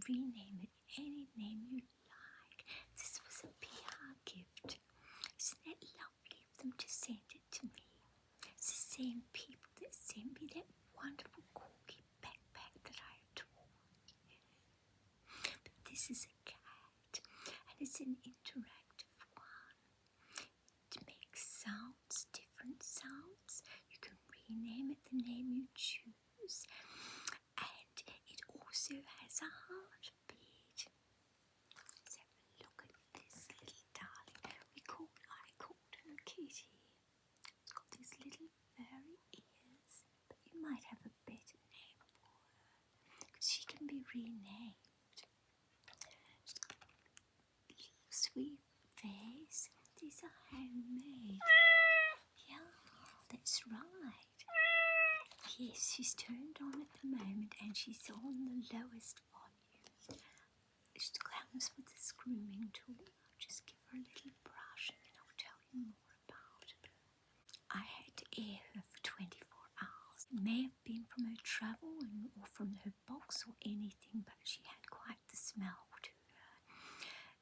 rename it any name you like. This was a PR gift. Isn't it lovely of them to send it to me? It's the same people that sent me that wonderful corky backpack that I adore. But this is a cat, and it's an interactive one. It makes sounds, different sounds. You can rename it the name you choose, and it also has a heartbeat. Let's have a look at this little darling. I called her Kitty. It's got these little furry ears, but you might have a better name for her, because she can be renamed. Little sweet face. These are handmade. Yeah, that's right. Yes, she's turned on at the moment and she's on the lowest volume. It comes with this grooming tool. I'll just give her a little brush and then I'll tell you more about her. I had to air her for 24 hours. It may have been from her travel or from her box or anything, but she had quite the smell to her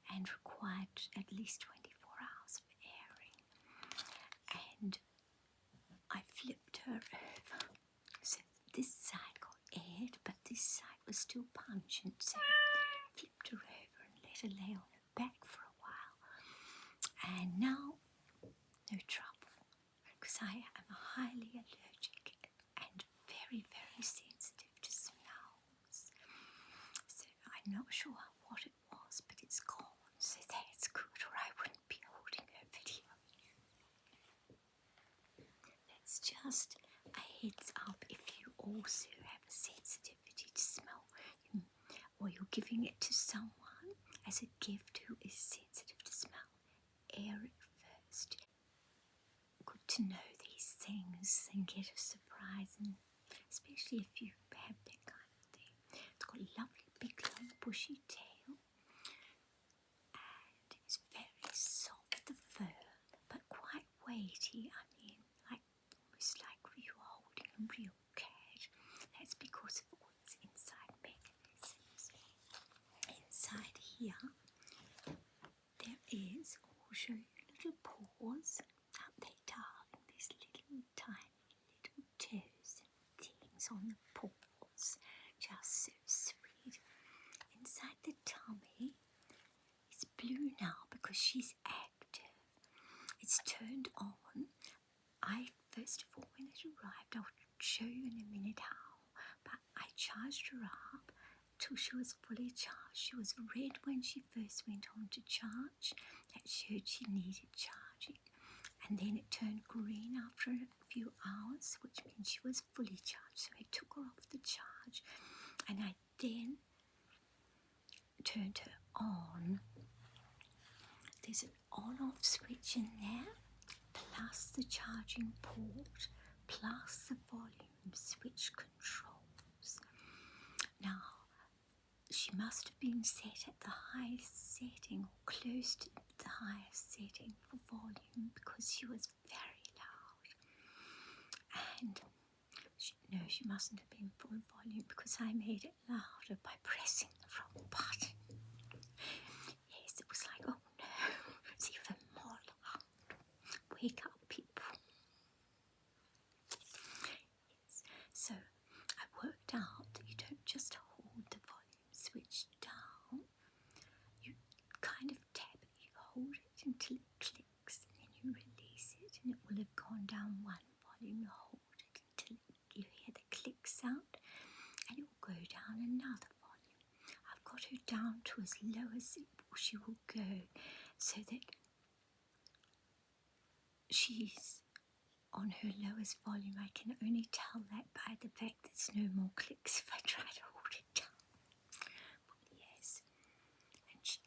and required at least 24 hours of airing. And I flipped her over. So this side got aired, but this side was still pungent. So I flipped her over and let her lay on her back for a while. And now, no trouble, because I am highly allergic and very, very sensitive to smells. So I'm not sure what it was, but it's gone. So that's good, or I wouldn't be holding her video. That's just a heads up if you also have a sensitivity to smell, or you're giving it to someone as a gift who is sensitive to smell. Air it first. Good to know these things and get a surprise, and especially if you have that kind of thing. It's got a lovely big long bushy tail, and it's very soft, the fur, but quite weighty. I mean, almost like you are holding a real cat. That's because of all its inside mechanisms. Inside here, there is, I'll show you little paws. Aren't they darling? These little tiny little toes and things on the paws. Just so sweet. Inside the tummy, it's blue now because she's active. It's turned on. First of all, when it arrived, I'll show you in a minute how, but I charged her up till she was fully charged. She was red when she first went on to charge. That showed she needed charging. And then it turned green after a few hours, which means she was fully charged. So I took her off the charge and I then turned her on. There's an on-off switch in there, plus the charging port, plus the volume switch controls. Now, she must have been set at the highest setting or close to the highest setting for volume because she was very loud. And she mustn't have been full volume because I made it louder by pressing the wrong button. Yes, it was like, oh no, it's even more loud. Wake up, people. Yes. So I worked out that you don't just hold the volume switch down. You kind of tap it. You hold it until it clicks, and then you release it, and it will have gone down one volume. You hold it until you hear the click sound, and it will go down another volume. I've got her down to as low as she will go, so that she's on her lowest volume. I can only tell that by the fact there's no more clicks if I try to hold it down. But yes, and she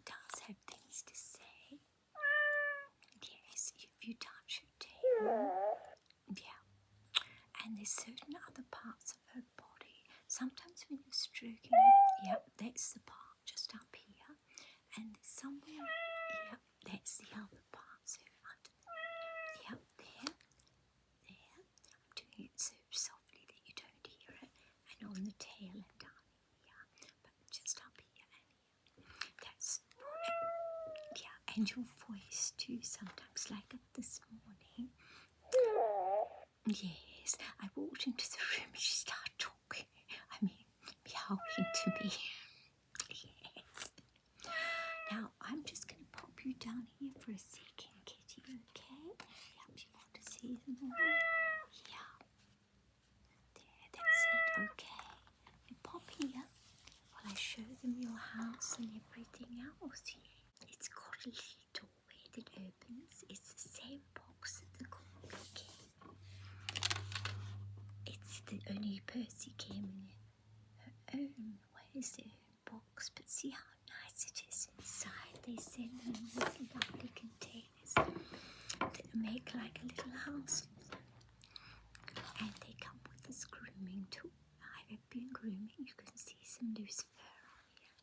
does have things to say. Yes, if you touch her tail. Yeah. And there's certain other parts of her body. Sometimes when you're stroking, yep, that's the part just up here. And there's somewhere, yep, that's the other part. So under, yep, there. I'm doing it so softly that you don't hear it. And on the tail and And your voice too, sometimes, like this morning. Yes, I walked into the room and she started talking. Meowing to me. Yes. Now, I'm just going to pop you down here for a second, Kitty, okay? Yep, you want to see them all? Yeah. There, that's it, okay. You pop here while I show them your house and everything else here. It's got a little doorway that opens. It's the same box that the Chongker came. It's the only Percy came in her own ways, their own box. But see how nice it is inside. They send them in these lovely containers that make like a little house for them. And they come with this grooming tool. I have been grooming. You can see some loose fur on here.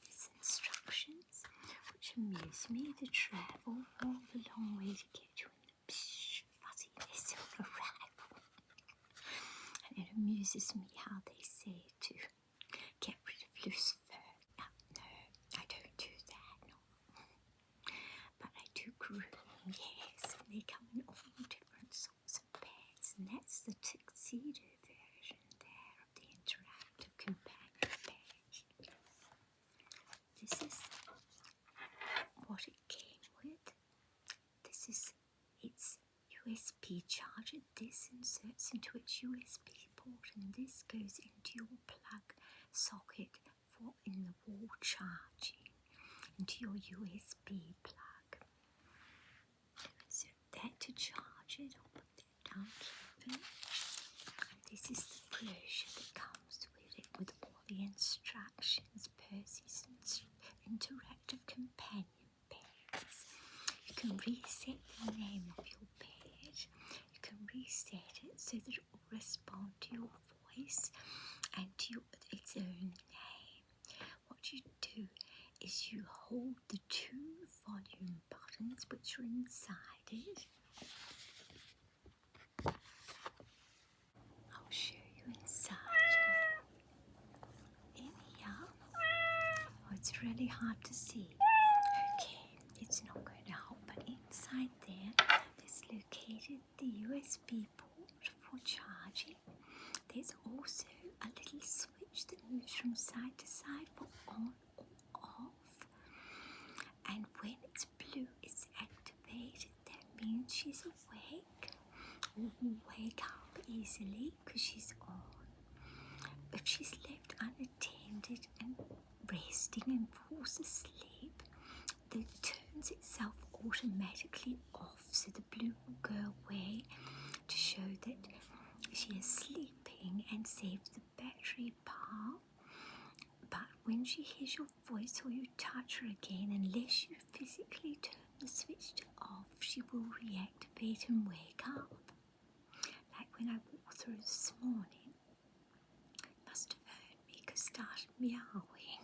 There's instructions which amuse me to travel all the long way to get you in the fuzziness of a rifle. And it amuses me how they say to get rid of loose fur. No, I don't do that, no. But I do groom, yes, and they come in all different sorts of pets, and that's the tuxedo version there of the interactive companion page. This is what it came with. This is its USB charger. This inserts into its USB port, and this goes into your plug socket for in the wall charging into your USB plug. So that to charge it, I'll put that down carefully. And this is the brochure that comes with it, with all the instructions, Percy's interactive companion pets. You can reset the name of your pet. You can reset it so that it will respond to your voice and to its own name. What you do is you hold the two volume buttons which are inside it. I'll show you inside. In here. Oh, it's really hard to see. Okay, it's not going to help, but inside there is located the USB port for charging. There's also a little switch that moves from side to side for on or off. And when it's blue, it's activated. That means she's awake or will wake up easily because she's on. If she's left unattended and resting and falls asleep, it turns itself automatically off, so the blue will go away to show that she is sleeping and saves the battery power. But when she hears your voice or you touch her again, unless you physically turn the switch to off, she will reactivate and wake up. Like when I walked through this morning, must have heard me because started meowing.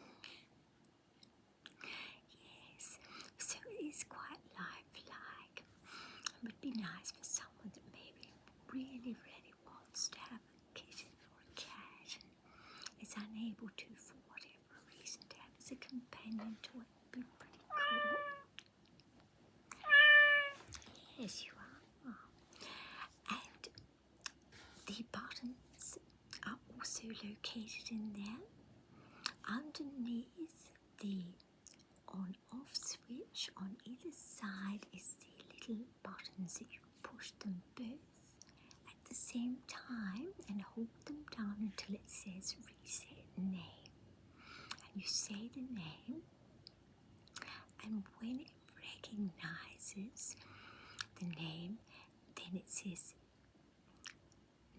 Yes, so it is quite lifelike. It would be nice for someone that maybe really wants to have a kitten or a cat and is unable to, for whatever reason, to have as a companion to it. Would be pretty cool. Yes, you are. And the buttons are also located in there. Underneath the on-off switch on either side is the little buttons that you push them both at the same time and hold them down until it says reset name. And you say the name, and when it recognizes the name, then it says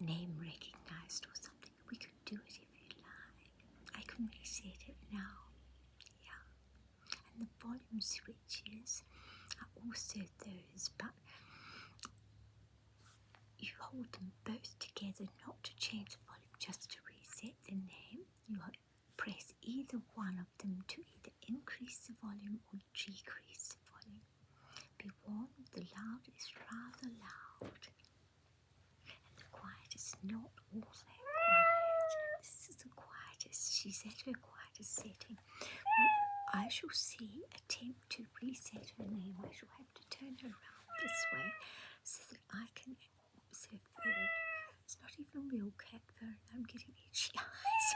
name recognized or something. We could do it if you like. I can reset it now. Yeah. And the volume switches are also those, but you hold them both together, not to change the volume, just to reset the name. You press either one of them to either increase the volume or decrease the volume. Be warned, the loud is rather loud, and the quiet is not all that quiet. This is the quietest. She's at her quietest setting. I shall see a attempt to reset her name. I shall have to turn her around this way so that I can observe her. It's not even real cat fur. I'm getting itchy eyes.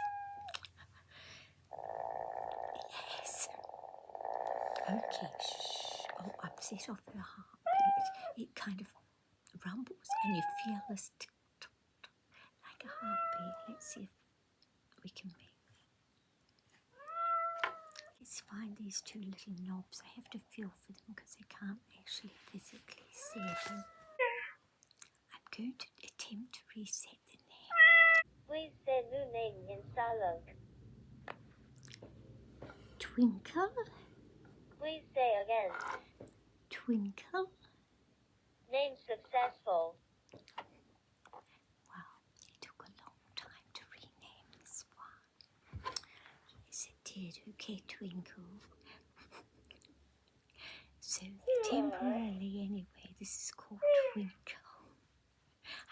Yes. Okay, shh. Oh, I've set off her heartbeat. It kind of rumbles and you feel this tick, tick, tick, like a heartbeat. Let's see if we can make that. Let's find these two little knobs. I have to feel for them because I can't actually physically see them. I'm going to attempt to reset the name. Please say new name in silent. Twinkle. Please say again. Twinkle. Name successful. Wow, it took a long time to rename this one. Yes, it did. Okay, Twinkle. So temporarily anyway, this is called Twinkle.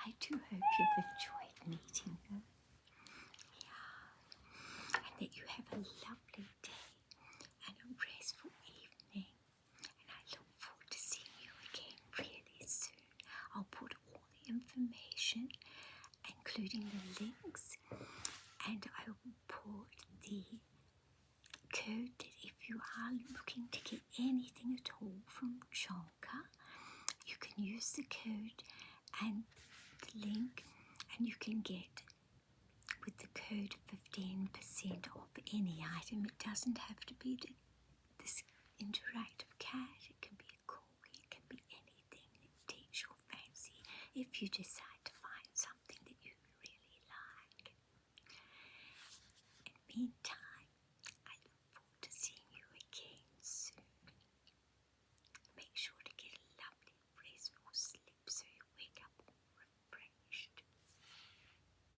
I do hope you've enjoyed meeting her. Yeah. And that you have a lovely day and a restful evening. And I look forward to seeing you again really soon. I'll put all the information, including the links, and I will put the code that if you are looking to get anything at all from Chongker, you can use the code and the link, and you can get with the code 15% off any item. It doesn't have to be this interactive cat. It can be a corgi. It can be anything that takes your fancy if you decide to find something that you really like. In the meantime,